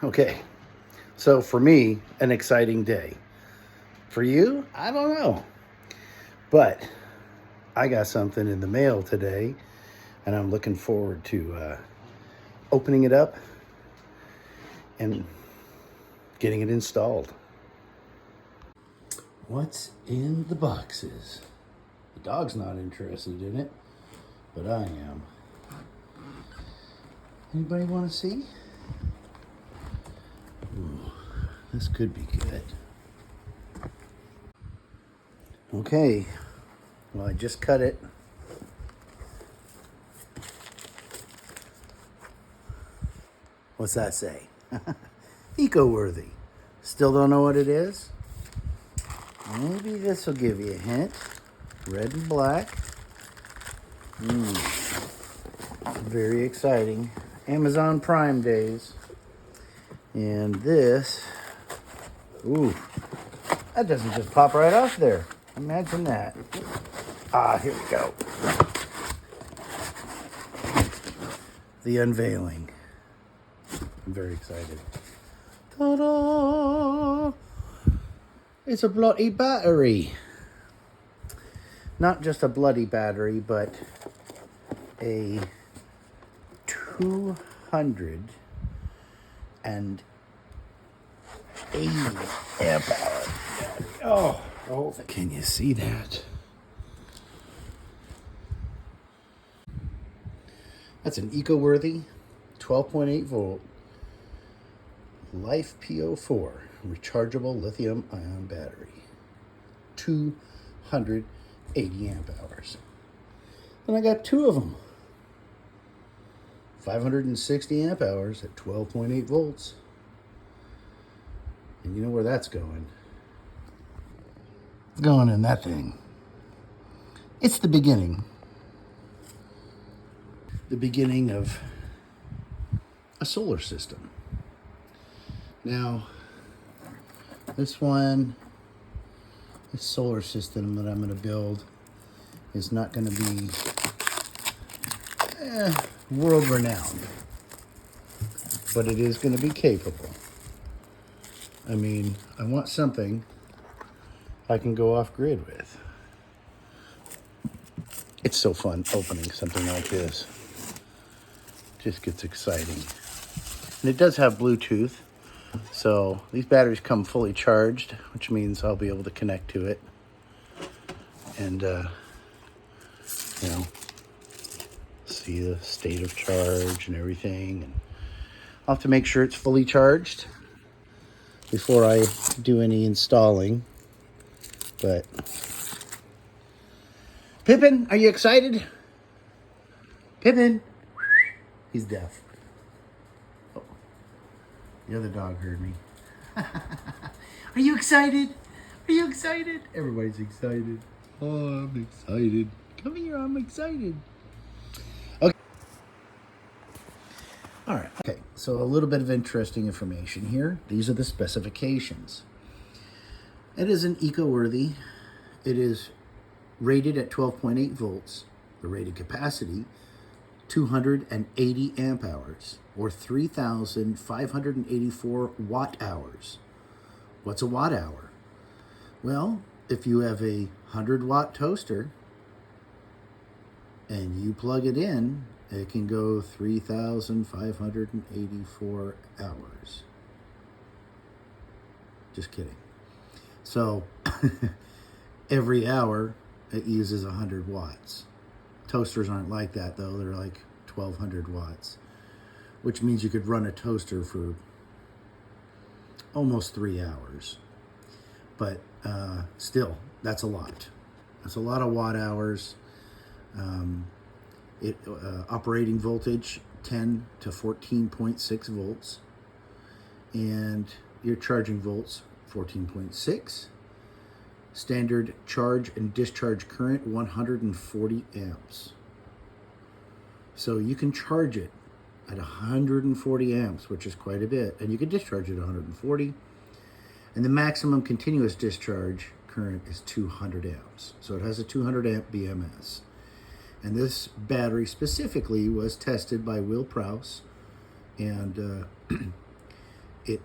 Okay, so for me, an exciting day. For you, I don't know. But I got something in the mail today, and I'm looking forward to opening it up and getting it installed. What's in the boxes? The dog's not interested in it, but I am. Anybody want to see? Ooh, this could be good. Okay, well, I just cut it. What's that say? Eco-worthy. Still don't know what it is? Maybe this will give you a hint. Red and black. Very exciting. Amazon Prime days. And this, ooh, that doesn't just pop right off there. Imagine that. Here we go. The unveiling. I'm very excited. Ta-da! It's a bloody battery. Not just a bloody battery, but a 280 amp hour. Oh, can you see that? That's an eco-worthy 12.8 volt Life PO4 rechargeable lithium ion battery. 280 amp hours. And I got two of them. 560 amp hours at 12.8 volts. And you know where that's going? It's going in that thing. It's the beginning. The beginning of a solar system. Now, this solar system that I'm going to build is not going to be world renowned, but it is going to be capable. I mean, I want something I can go off grid with. It's so fun opening something like this. Just gets exciting. And it does have Bluetooth, so these batteries come fully charged, which means I'll be able to connect to it and see the state of charge and everything. And I'll have to make sure it's fully charged before I do any installing. But Pippin, are you excited? Pippin, he's deaf. Oh, the other dog heard me. Are you excited? Are you excited? Everybody's excited. Oh, I'm excited. Come here, I'm excited. Okay. All right. Okay, so a little bit of interesting information here. These are the specifications. It is an eco-worthy. It is rated at 12.8 volts. The rated capacity, 280 amp hours, or 3,584 watt hours. What's a watt hour? Well, if you have a 100-watt toaster and you plug it in, it can go 3,584 hours. Just kidding. So every hour it uses 100 watts. Toasters aren't like that though. They're like 1,200 watts, which means you could run a toaster for almost 3 hours. But still, that's a lot. That's a lot of watt hours. Operating voltage 10 to 14.6 volts, and your charging volts 14.6. Standard charge and discharge current 140 amps. So you can charge it at 140 amps, which is quite a bit, and you can discharge it at 140. And the maximum continuous discharge current is 200 amps. So it has a 200 amp BMS. And this battery specifically was tested by Will Prowse, and it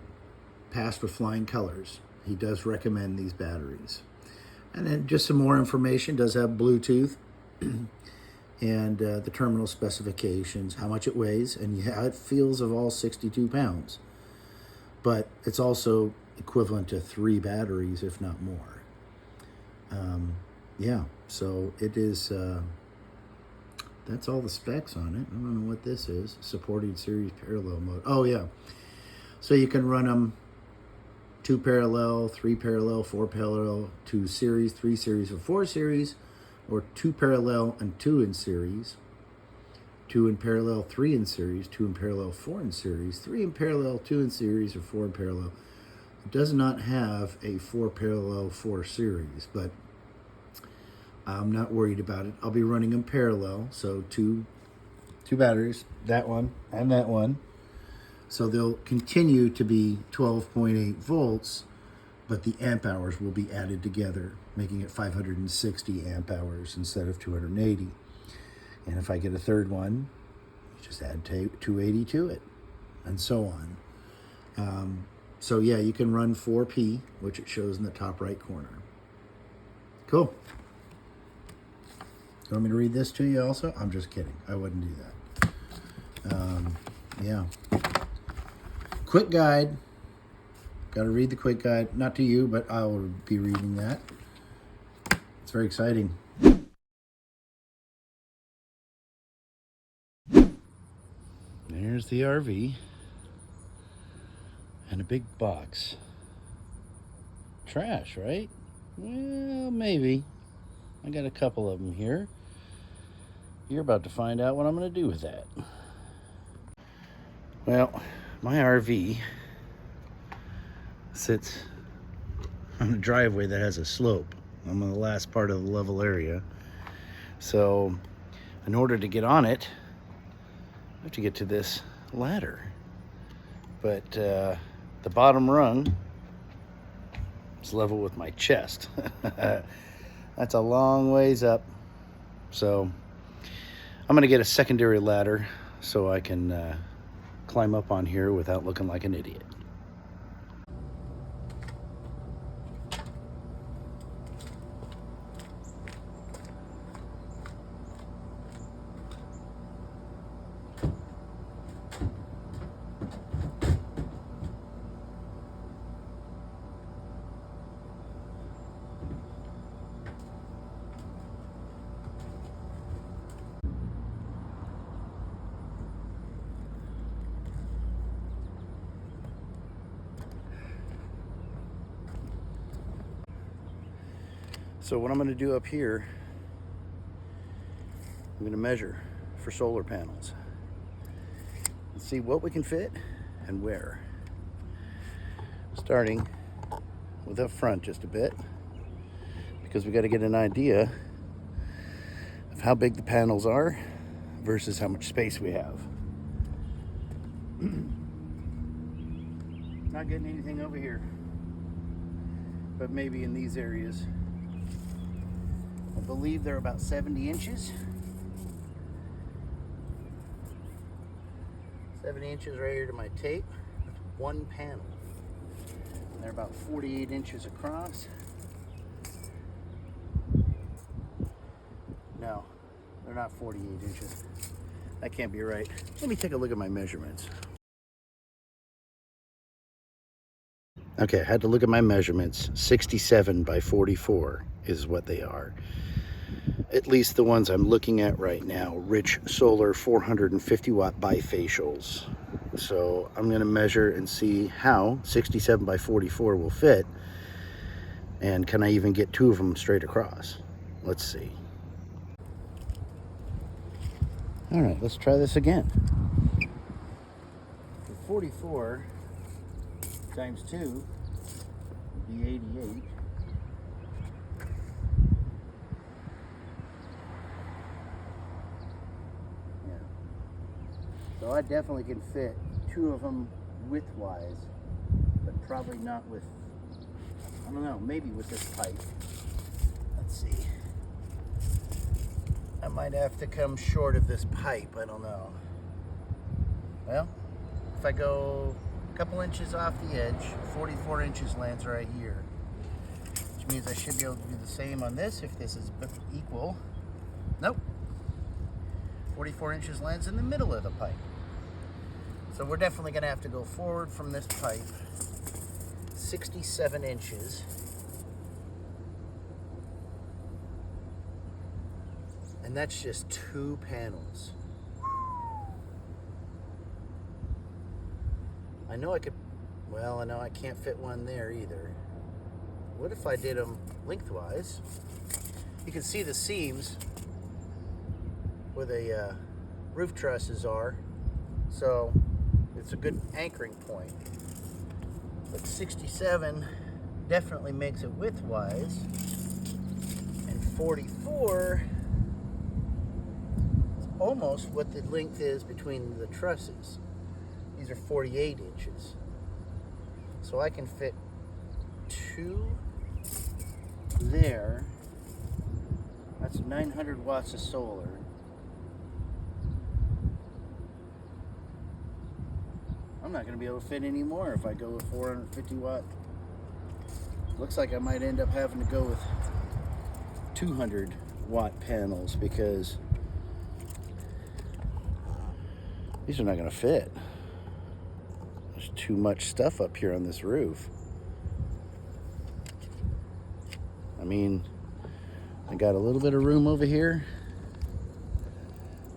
passed with flying colors. He does recommend these batteries. And then just some more information. Does have Bluetooth and the terminal specifications, how much it weighs, and yeah, it feels of all 62 pounds. But it's also equivalent to 3 batteries, if not more. Yeah, so it is, that's all the specs on it. I don't know what this is. Supported series parallel mode. Oh yeah, so you can run them 2 parallel, 3 parallel, 4 parallel, 2 series, 3 series, or 4 series, or 2 parallel and 2 in series, 2 in parallel, 3 in series, 2 in parallel, 4 in series, 3 in parallel, 2 in series, or 4 in parallel. It does not have a 4 parallel, 4 series, but I'm not worried about it. I'll be running them parallel, so two batteries, that one and that one. So they'll continue to be 12.8 volts, but the amp hours will be added together, making it 560 amp hours instead of 280. And if I get a third one, you just add 280 to it, and so on. So yeah, you can run 4P, which it shows in the top right corner. Cool. You want me to read this to you also? I'm just kidding. I wouldn't do that. Yeah. Quick guide. Got to read the quick guide. Not to you, but I will be reading that. It's very exciting. There's the RV. And a big box. Trash, right? Well, maybe. I got a couple of them here. You're about to find out what I'm going to do with that. Well, my RV sits on a driveway that has a slope. I'm on the last part of the level area. So, in order to get on it, I have to get to this ladder. But the bottom rung is level with my chest. That's a long ways up. So I'm gonna get a secondary ladder so I can climb up on here without looking like an idiot. So what I'm going to do up here, I'm going to measure for solar panels and see what we can fit and where. Starting with up front just a bit, because we got to get an idea of how big the panels are versus how much space we have. Not getting anything over here, but maybe in these areas. I believe they're about 70 inches. 70 inches right here to my tape. That's one panel. And they're about 48 inches across. No, they're not 48 inches. That can't be right. Let me take a look at my measurements. Okay, I had to look at my measurements. 67 by 44 is what they are. At least the ones I'm looking at right now. Rich Solar 450 watt bifacials. So I'm going to measure and see how 67 by 44 will fit. And can I even get 2 of them straight across? Let's see. All right, let's try this again. The 44 times 2 would be 88. Yeah. So I definitely can fit 2 of them widthwise, but probably not with, I don't know, maybe with this pipe. Let's see. I might have to come short of this pipe, I don't know. Well, if I go a couple inches off the edge. 44 inches lands right here, which means I should be able to do the same on this if this is equal. Nope. 44 inches lands in the middle of the pipe. So we're definitely going to have to go forward from this pipe 67 inches. And that's just 2 panels. I know I could, well, I know I can't fit one there either. What if I did them lengthwise? You can see the seams where the roof trusses are, so it's a good anchoring point. But 67 definitely makes it widthwise, and 44 is almost what the length is between the trusses. These are 48 inches. So I can fit 2 there. That's 900 watts of solar. I'm not going to be able to fit any more if I go with 450 watt. Looks like I might end up having to go with 200 watt panels because these are not going to fit. There's too much stuff up here on this roof. I mean, I got a little bit of room over here.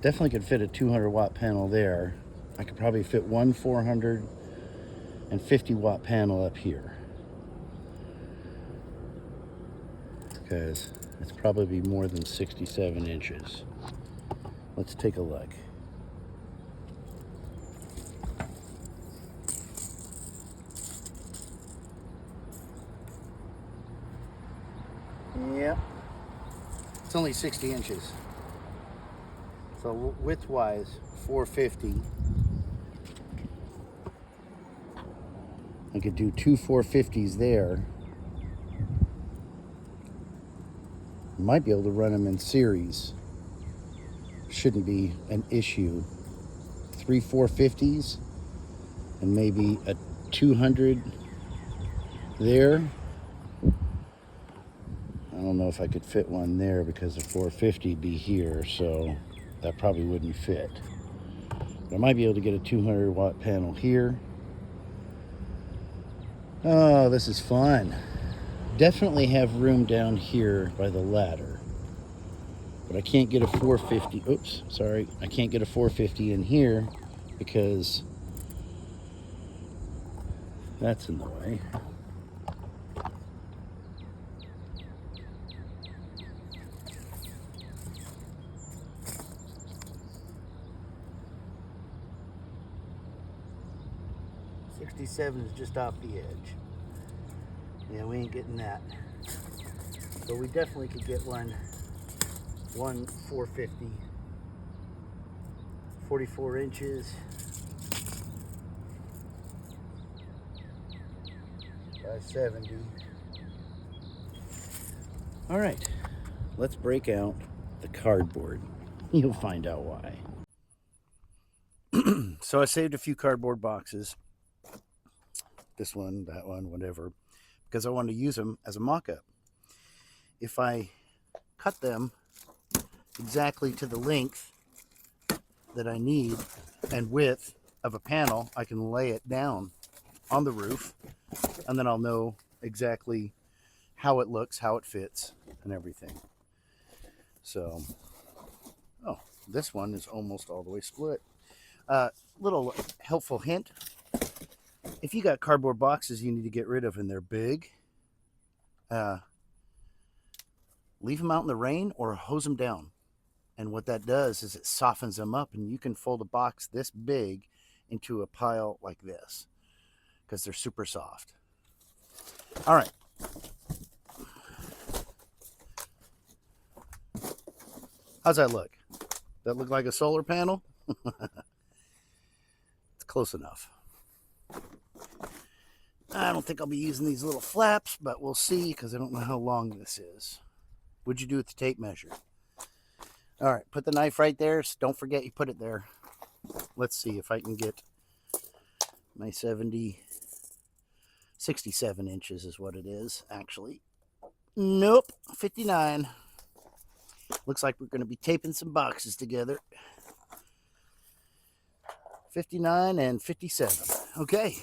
Definitely could fit a 200 watt panel there. I could probably fit one 450 watt panel up here, because it's probably more than 67 inches. Let's take a look. Yep, it's only 60 inches. So width-wise, 450. I could do 2 450s there. Might be able to run them in series. Shouldn't be an issue. 3 450s and maybe a 200 there. I don't know if I could fit one there because the 450 would be here, so that probably wouldn't fit. But I might be able to get a 200 watt panel here. Oh, this is fun. Definitely have room down here by the ladder. But I can't get a 450. Oops, sorry. I can't get a 450 in here because that's in the way. '67 is just off the edge. Yeah, we ain't getting that. But we definitely could get one 450, 44 inches. 570. All right, let's break out the cardboard. You'll find out why. So I saved a few cardboard boxes. This one, that one, whatever, because I wanted to use them as a mock-up. If I cut them exactly to the length that I need and width of a panel, I can lay it down on the roof, and then I'll know exactly how it looks, how it fits, and everything. So, oh, this one is almost all the way split. Little helpful hint. If you got cardboard boxes you need to get rid of and they're big, leave them out in the rain or hose them down. And what that does is it softens them up, and you can fold a box this big into a pile like this because they're super soft. All right. How's that look? That look like a solar panel? It's close enough. I don't think I'll be using these little flaps, but we'll see because I don't know how long this is. What'd you do with the tape measure? All right, put the knife right there. So don't forget you put it there. Let's see if I can get My 67 inches is what it is, actually. Nope, 59. Looks like we're going to be taping some boxes together. 59 and 57. Okay.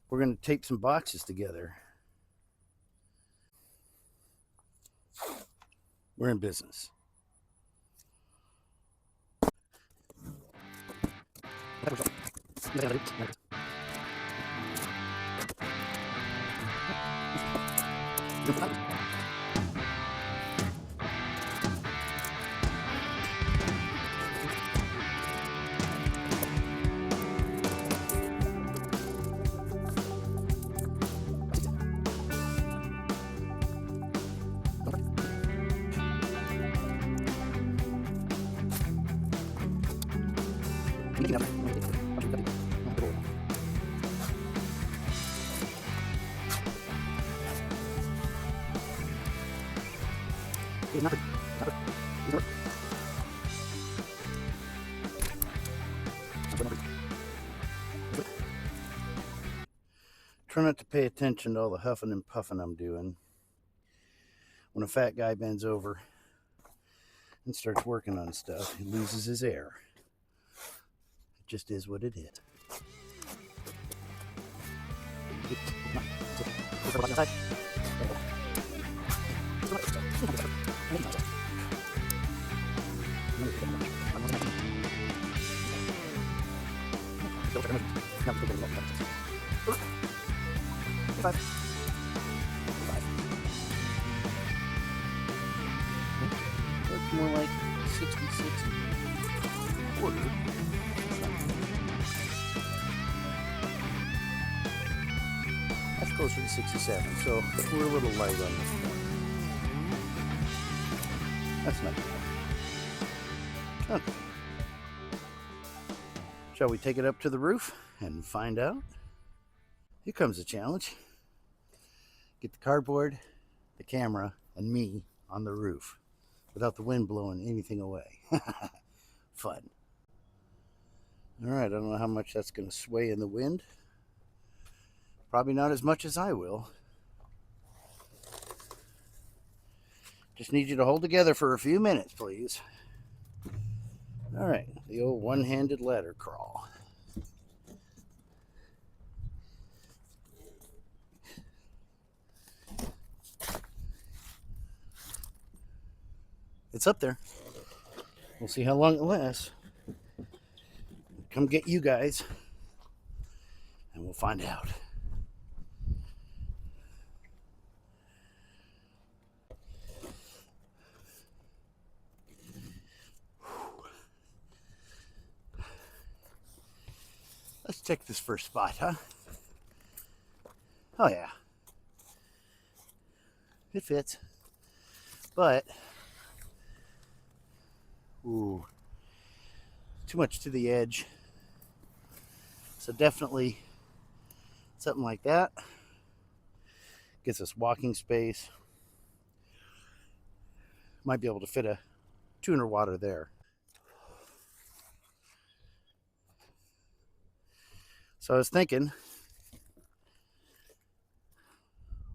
We're going to tape some boxes together. We're in business. Try not to pay attention to all the huffing and puffing I'm doing. When a fat guy bends over and starts working on stuff, he loses his air. It just is what it is. Looks more like 66 quarter. That's closer to 67, so we're a little light on this one. That's not bad. Okay. Shall we take it up to the roof and find out? Here comes the challenge. Get the cardboard, the camera, and me on the roof without the wind blowing anything away. Fun. All right, I don't know how much that's going to sway in the wind. Probably not as much as I will. Just need you to hold together for a few minutes, please. All right, the old one-handed ladder crawl. It's up there. We'll see how long it lasts. Come get you guys, and we'll find out. Let's check this first spot, huh? Oh yeah. It fits. But ooh, too much to the edge. So definitely something like that. Gets us walking space. Might be able to fit a tuner water there. So I was thinking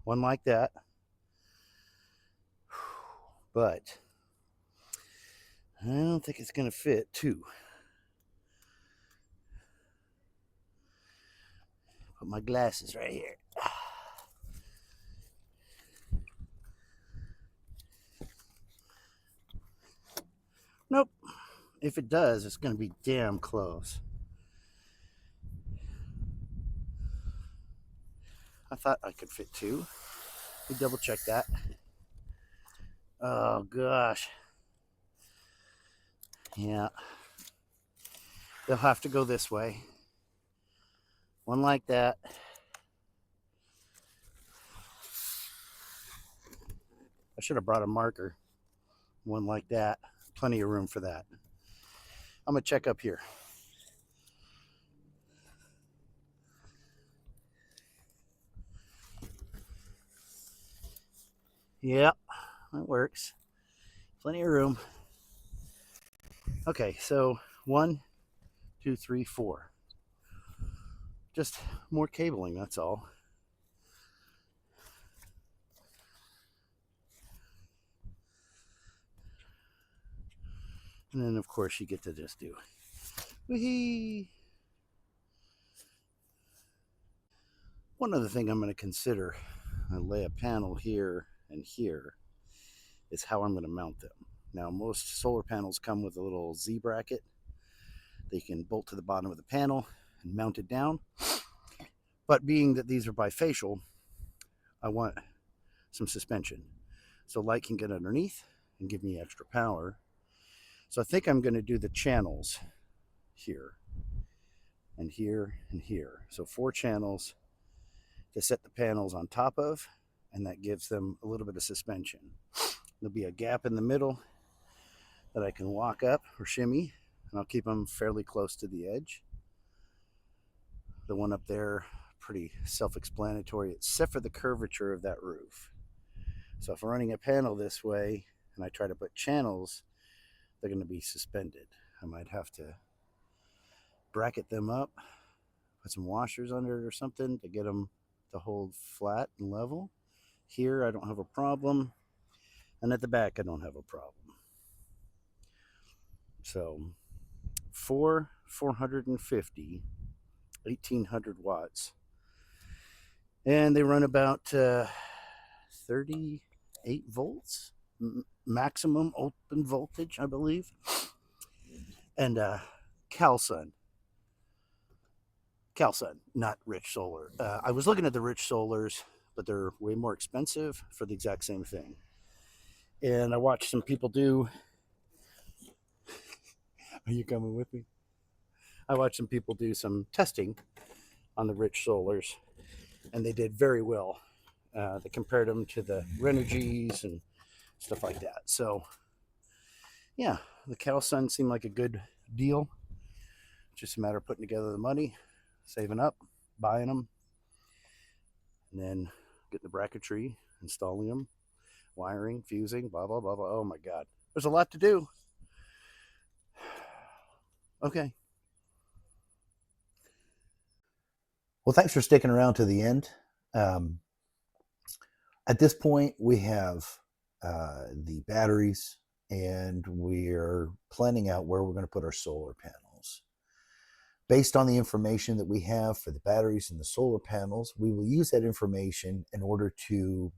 one like that, but I don't think it's going to fit two. Put my glasses right here. Nope. If it does, it's going to be damn close. I thought I could fit two. We double check that. Oh gosh. Yeah. They'll have to go this way. One like that. I should have brought a marker. One like that. Plenty of room for that. I'm going to check up here. Yep, that works. Plenty of room. Okay, so 1, 2, 3, 4. just more cabling, that's all. And then, of course, you get to just do wee. One other thing I'm going to consider, I lay a panel here and here, is how I'm going to mount them. Now, most solar panels come with a little Z bracket. They can bolt to the bottom of the panel and mount it down. But being that these are bifacial, I want some suspension so light can get underneath and give me extra power. So I think I'm going to do the channels here and here and here. So 4 channels to set the panels on top of, and that gives them a little bit of suspension. There'll be a gap in the middle that I can walk up or shimmy, and I'll keep them fairly close to the edge. The one up there, pretty self-explanatory, except for the curvature of that roof. So if I'm running a panel this way and I try to put channels, they're going to be suspended. I might have to bracket them up, put some washers under it or something to get them to hold flat and level. Here I don't have a problem, and at the back I don't have a problem. So 450, 1800 watts, and they run about 38 volts maximum open voltage, I believe. And CalSun, not Rich Solar. I was looking at the Rich Solars, but they're way more expensive for the exact same thing. And I watched some people do. Are you coming with me? I watched some people do some testing on the Rich Solars, and they did very well. They compared them to the Renogy's and stuff like that. So, yeah, the CalSun seemed like a good deal. Just a matter of putting together the money, saving up, buying them, and then getting the bracketry, installing them, wiring, fusing, blah, blah, blah, blah. Oh, my God. There's a lot to do. Okay. Well, thanks for sticking around to the end. At this point, we have the batteries, and we're planning out where we're going to put our solar panels. Based on the information that we have for the batteries and the solar panels, we will use that information in order to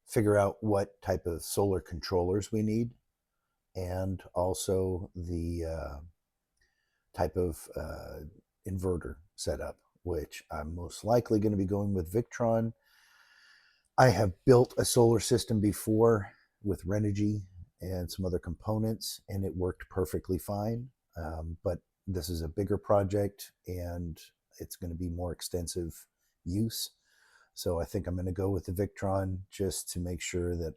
figure out what type of solar controllers we need, and also the type of inverter setup, which I'm most likely going to be going with Victron. I have built a solar system before with Renogy and some other components, and it worked perfectly fine. But this is a bigger project, and it's going to be more extensive use. So I think I'm going to go with the Victron just to make sure that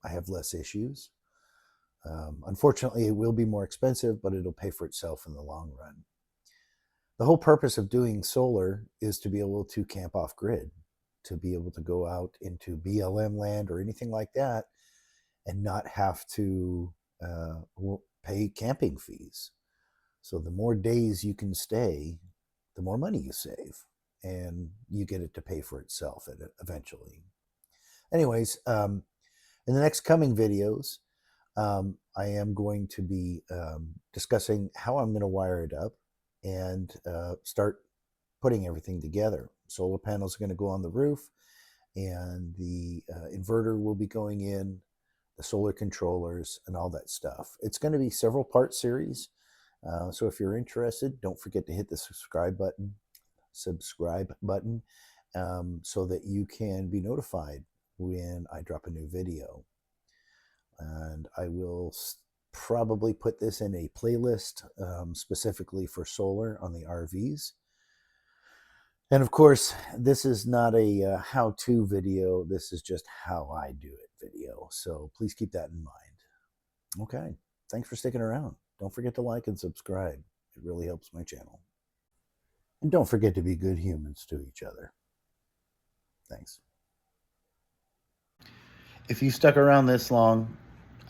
I have less issues. Unfortunately, it will be more expensive, but it'll pay for itself in the long run. The whole purpose of doing solar is to be able to camp off grid, to be able to go out into BLM land or anything like that and not have to pay camping fees. So the more days you can stay, the more money you save, and you get it to pay for itself eventually. Anyways, in the next coming videos, I am going to be discussing how I'm going to wire it up and start putting everything together. Solar panels are going to go on the roof, and the inverter will be going in, the solar controllers, and all that stuff. It's going to be several part series. So if you're interested, don't forget to hit the subscribe button so that you can be notified when I drop a new video. And I will probably put this in a playlist specifically for solar on the RVs. And of course, this is not a how-to video. This is just how I do it video. So please keep that in mind. Okay, thanks for sticking around. Don't forget to like and subscribe. It really helps my channel. And don't forget to be good humans to each other. Thanks. If you stuck around this long,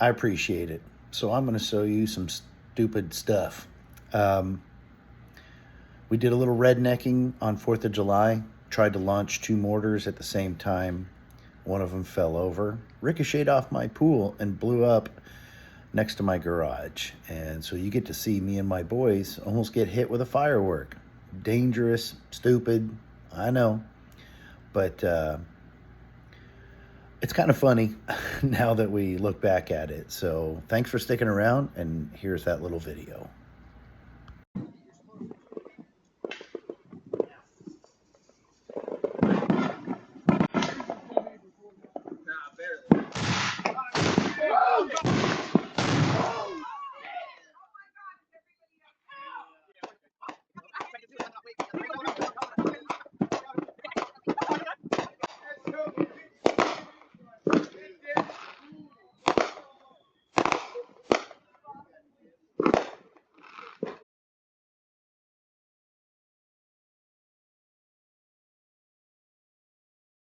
I appreciate it. So I'm going to show you some stupid stuff. We did a little rednecking on 4th of July. Tried to launch 2 mortars at the same time. One of them fell over, ricocheted off my pool, and blew up next to my garage. And so you get to see me and my boys almost get hit with a firework. Dangerous, stupid, I know. But it's kind of funny now that we look back at it. So thanks for sticking around, and here's that little video.